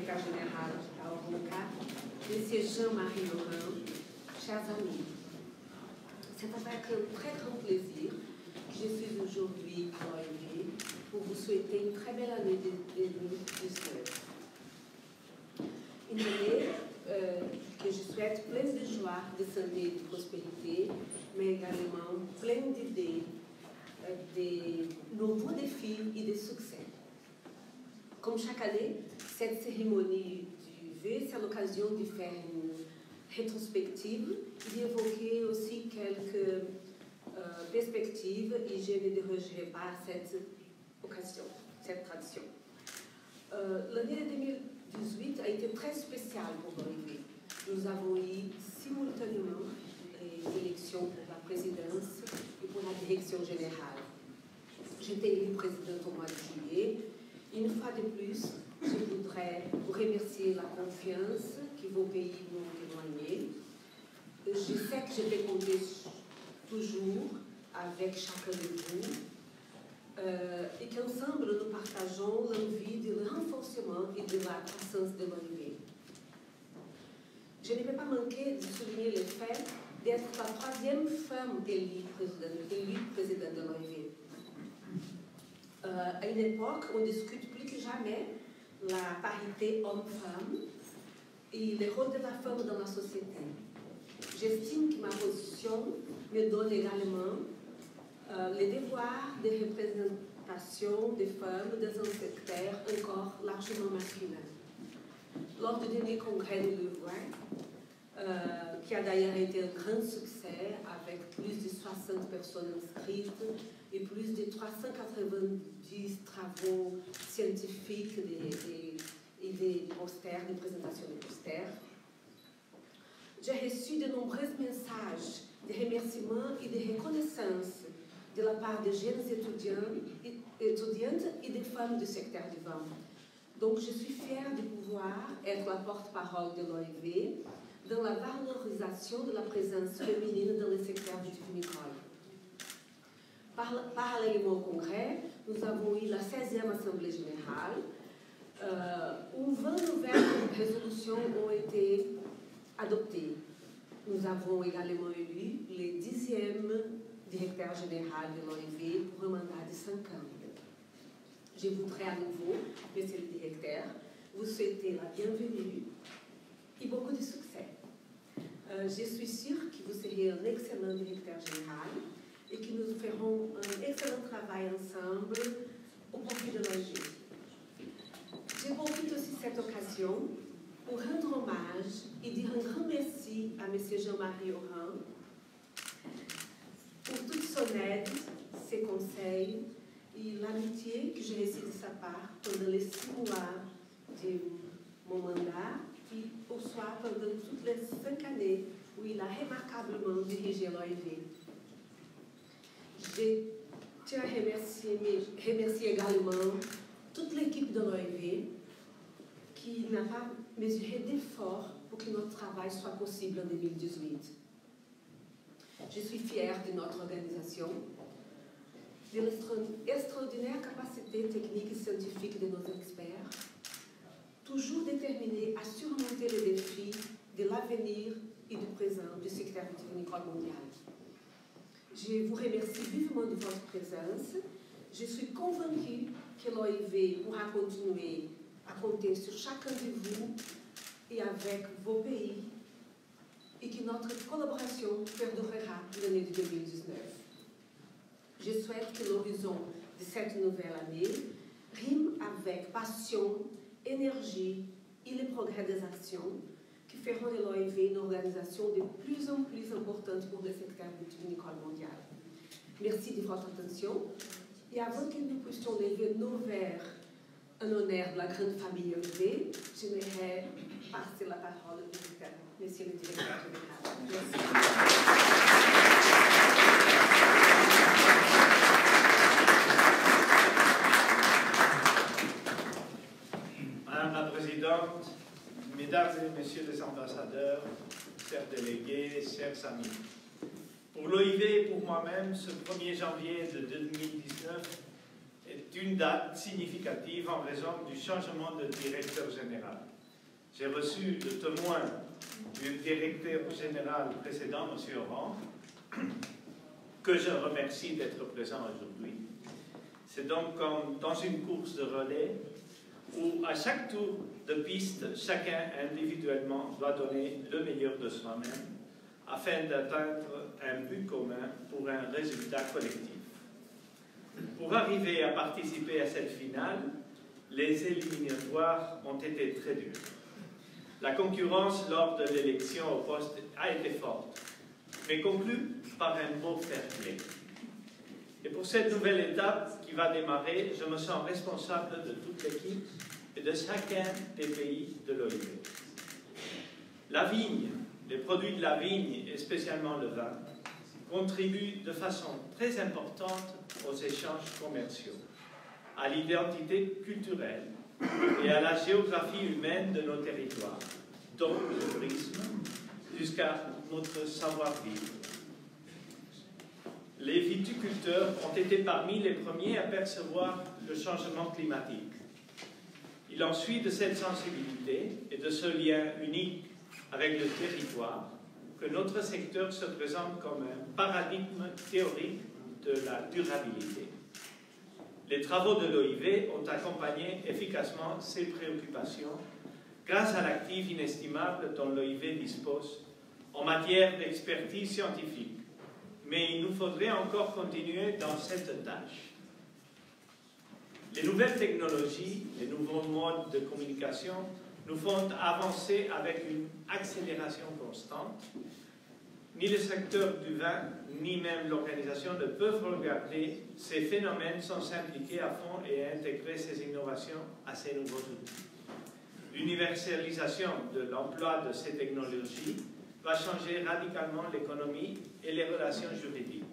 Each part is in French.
directeur général à Oronca, M. Jean-Marie Laurent, chers amis, c'est avec un très grand plaisir que je suis aujourd'hui à l'OIV pour vous souhaiter une très belle année 2019. Une année que je souhaite pleine de joie, de santé et de prospérité, mais également pleine d'idées, de nouveaux défis et de succès. Comme chaque année, cette cérémonie du vœu, c'est l'occasion de faire une rétrospective et d'évoquer aussi quelques perspectives, et je ne dérogerai pas cette occasion, cette tradition. L'année 2018 a été très spéciale pour l'OIV. Nous avons eu simultanément les élections pour la présidence et pour la direction générale. J'étais élue présidente au mois de juillet. Une fois de plus, je voudrais vous remercier la confiance que vos pays m'ont témoignée. Je sais que je vais compter toujours avec chacun de vous et qu'ensemble nous partageons l'envie de le renforcement et de la croissance de l'OIV. Je ne peux pas manquer de souligner le fait d'être la troisième femme élue présidente de l'OIV. À une époque, on discute plus que jamais la parité homme-femme et le rôle de la femme dans la société. J'estime que ma position me donne également le devoir de représentation des femmes dans un secteur encore largement masculin. Lors du dernier congrès de Louvain, qui a d'ailleurs été un grand succès avec plus de 60 personnes inscrites et plus de 390 travaux scientifiques et des posters, des présentations de posters, j'ai reçu de nombreux messages de remerciements et de reconnaissance de la part de jeunes étudiantes et des femmes du secteur du vin. Donc, je suis fière de pouvoir être la porte-parole de l'OIV dans la valorisation de la présence féminine dans le secteur vitivinicole. Parallèlement au congrès, nous avons eu la 16e Assemblée générale, où 20 nouvelles résolutions ont été adoptées. Nous avons également élu le 10e directeur général de l'OIV pour un mandat de 5 ans. Je voudrais à nouveau, monsieur le directeur, vous souhaiter la bienvenue et beaucoup de succès. Je suis sûre que vous serez un excellent directeur général et que nous ferons un excellent travail ensemble au profit de l'OIV. Je profite aussi de cette occasion pour rendre hommage et dire un grand merci à M. Jean-Marie Laurent pour toute son aide, ses conseils et l'amitié que j'ai reçue de sa part pendant les 6 mois de mon mandat et au soir pendant toutes les 5 années où il a remarquablement dirigé l'OIV. Je tiens à remercier également toute l'équipe de l'OIV qui n'a pas mesuré d'efforts pour que notre travail soit possible en 2018. Je suis fière de notre organisation, de l'extraordinaire capacité technique et scientifique de nos experts, toujours déterminés à surmonter les défis de l'avenir et du présent du secteur vitivinicole mondial. Je vous remercie vivement de votre présence. Je suis convaincue que l'OIV pourra continuer à compter sur chacun de vous et avec vos pays et que notre collaboration perdurera l'année de 2019. Je souhaite que l'horizon de cette nouvelle année rime avec passion, énergie et le progrès des actions qui feront de l'OIV une organisation de plus en plus importante pour le secteur vitivinicole mondial. Merci de votre attention et avant que nous puissions lever nos verres en honneur de la grande famille OIV, j'aimerais passer la parole au monsieur le directeur général. Merci. Madame la Présidente, Mesdames et Messieurs les ambassadeurs, chers délégués, chers amis, pour l'OIV et pour moi-même, ce 1er janvier de 2019 est une date significative en raison du changement de directeur général. J'ai reçu le témoin du directeur général précédent, M. Oran, que je remercie d'être présent aujourd'hui. C'est donc comme dans une course de relais où à chaque tour de piste, chacun individuellement doit donner le meilleur de soi-même afin d'atteindre un but commun pour un résultat collectif. Pour arriver à participer à cette finale, les éliminatoires ont été très durs. La concurrence lors de l'élection au poste a été forte, mais conclue par un beau fair-play. Et pour cette nouvelle étape qui va démarrer, je me sens responsable de toute l'équipe et de chacun des pays de l'OIV. La vigne, les produits de la vigne et spécialement le vin, contribuent de façon très importante aux échanges commerciaux, à l'identité culturelle et à la géographie humaine de nos territoires, donc le tourisme, jusqu'à notre savoir-vivre. Les viticulteurs ont été parmi les premiers à percevoir le changement climatique. Il en suit de cette sensibilité et de ce lien unique avec le territoire que notre secteur se présente comme un paradigme théorique de la durabilité. Les travaux de l'OIV ont accompagné efficacement ces préoccupations grâce à l'actif inestimable dont l'OIV dispose en matière d'expertise scientifique. Mais il nous faudrait encore continuer dans cette tâche. Les nouvelles technologies, les nouveaux modes de communication nous font avancer avec une accélération constante. Ni le secteur du vin, ni même l'organisation ne peuvent regarder ces phénomènes sans s'impliquer à fond et intégrer ces innovations à ces nouveaux outils. L'universalisation de l'emploi de ces technologies va changer radicalement l'économie et les relations juridiques.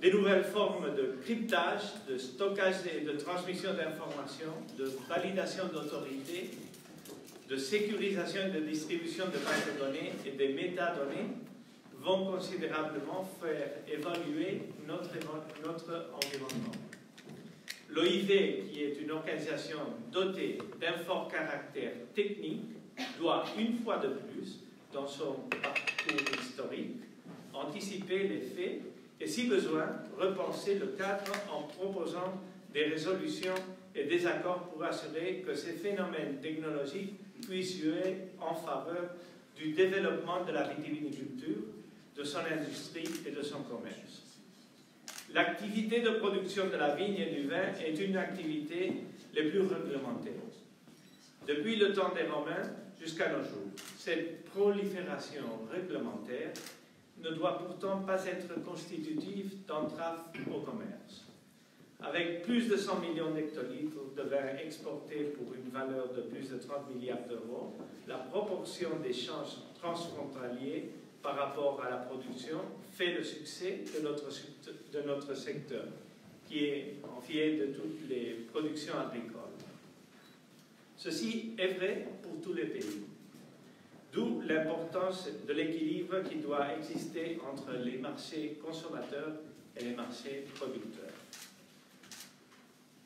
Des nouvelles formes de cryptage, de stockage et de transmission d'informations, de validation d'autorité, de sécurisation et de distribution de bases de données et des métadonnées vont considérablement faire évoluer notre environnement. L'OIV, qui est une organisation dotée d'un fort caractère technique, doit, une fois de plus, dans son parcours historique, anticiper les faits et, si besoin, repenser le cadre en proposant des résolutions et des accords pour assurer que ces phénomènes technologiques puissent jouer en faveur du développement de la vitiviniculture, de son industrie et de son commerce. L'activité de production de la vigne et du vin est une activité les plus réglementées. Depuis le temps des Romains jusqu'à nos jours, cette prolifération réglementaire ne doit pourtant pas être constitutive d'entraves au commerce. Avec plus de 100 millions d'hectolitres de vin exportés pour une valeur de plus de 30 milliards d'euros, la proportion d'échanges transfrontaliers par rapport à la production fait le succès de notre secteur, qui est envié de toutes les productions agricoles. Ceci est vrai pour tous les pays, d'où l'importance de l'équilibre qui doit exister entre les marchés consommateurs et les marchés producteurs.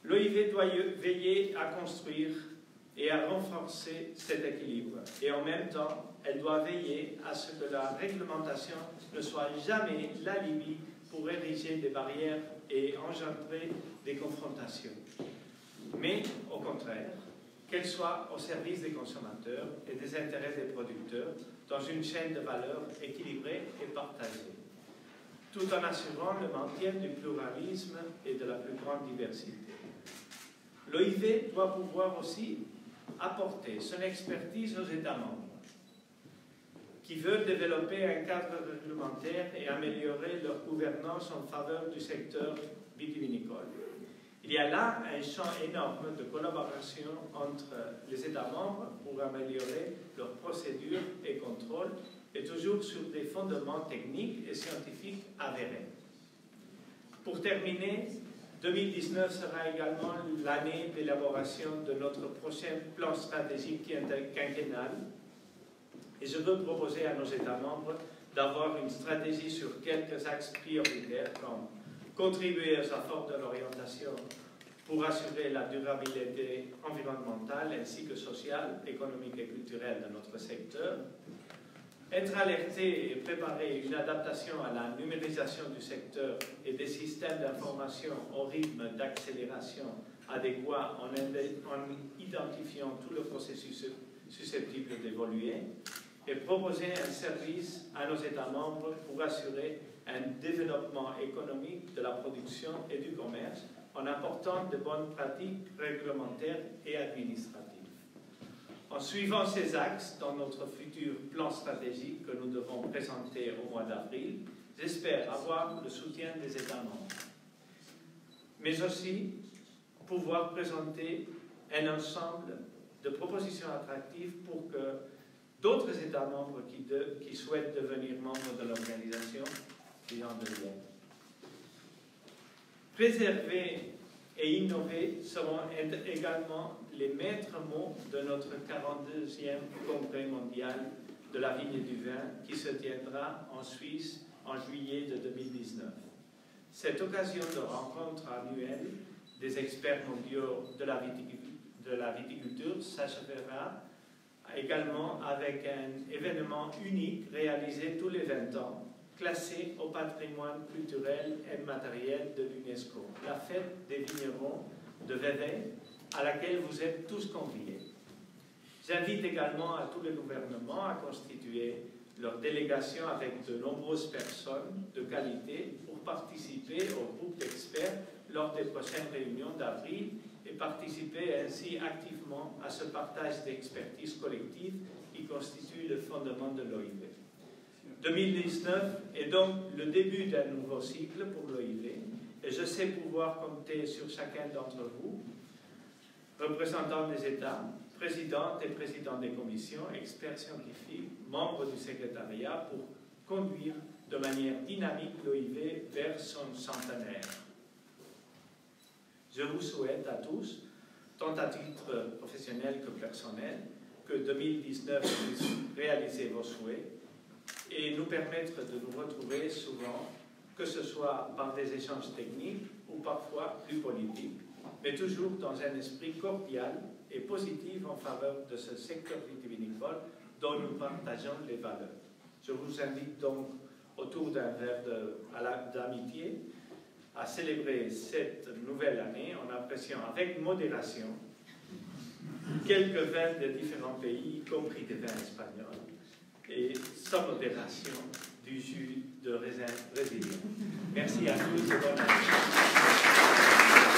L'OIV doit veiller à construire et à renforcer cet équilibre. Et en même temps, elle doit veiller à ce que la réglementation ne soit jamais l'alibi pour ériger des barrières et engendrer des confrontations. Mais, au contraire, qu'elle soit au service des consommateurs et des intérêts des producteurs dans une chaîne de valeur équilibrée et partagée, tout en assurant le maintien du pluralisme et de la plus grande diversité. L'OIV doit pouvoir aussi apporter son expertise aux États membres qui veulent développer un cadre réglementaire et améliorer leur gouvernance en faveur du secteur vitivinicole. Il y a là un champ énorme de collaboration entre les États membres pour améliorer leurs procédures et contrôles, et toujours sur des fondements techniques et scientifiques avérés. Pour terminer, 2019 sera également l'année d'élaboration de notre prochain plan stratégique quinquennal, et je veux proposer à nos États membres d'avoir une stratégie sur quelques axes prioritaires comme contribuer aux efforts de l'orientation pour assurer la durabilité environnementale ainsi que sociale, économique et culturelle de notre secteur, être alerté et préparer une adaptation à la numérisation du secteur et des systèmes d'information au rythme d'accélération adéquat en identifiant tout le processus susceptible d'évoluer, et proposer un service à nos États membres pour assurer un développement économique de la production et du commerce en apportant de bonnes pratiques réglementaires et administratives. En suivant ces axes dans notre futur plan stratégique que nous devons présenter au mois d'avril, j'espère avoir le soutien des États membres, mais aussi pouvoir présenter un ensemble de propositions attractives pour que d'autres États membres qui souhaitent devenir membres de l'organisation en deviennent. Préserver et innover seront également les maîtres mots de notre 42e congrès mondial de la vigne et du vin qui se tiendra en Suisse en juillet de 2019. Cette occasion de rencontre annuelle des experts mondiaux de la viticulture s'achèvera également avec un événement unique réalisé tous les 20 ans, classé au patrimoine culturel et matériel de l'UNESCO, la fête des vignerons de Vevey, à laquelle vous êtes tous conviés. J'invite également à tous les gouvernements à constituer leur délégation avec de nombreuses personnes de qualité pour participer au groupe d'experts lors des prochaines réunions d'avril et participer ainsi activement à ce partage d'expertise collective qui constitue le fondement de l'OIV. 2019 est donc le début d'un nouveau cycle pour l'OIV et je sais pouvoir compter sur chacun d'entre vous, représentants des États, présidentes et présidents des commissions, experts scientifiques, membres du secrétariat pour conduire de manière dynamique l'OIV vers son centenaire. Je vous souhaite à tous, tant à titre professionnel que personnel, que 2019 puisse réaliser vos souhaits et nous permettre de nous retrouver souvent, que ce soit par des échanges techniques ou parfois plus politiques, mais toujours dans un esprit cordial et positif en faveur de ce secteur vitivinicole dont nous partageons les valeurs. Je vous invite donc autour d'un verre d'amitié à célébrer cette nouvelle année en appréciant avec modération quelques vins de différents pays, y compris des vins espagnols, et sans modération du jus de raisin brésilien. Merci à tous et bonne année.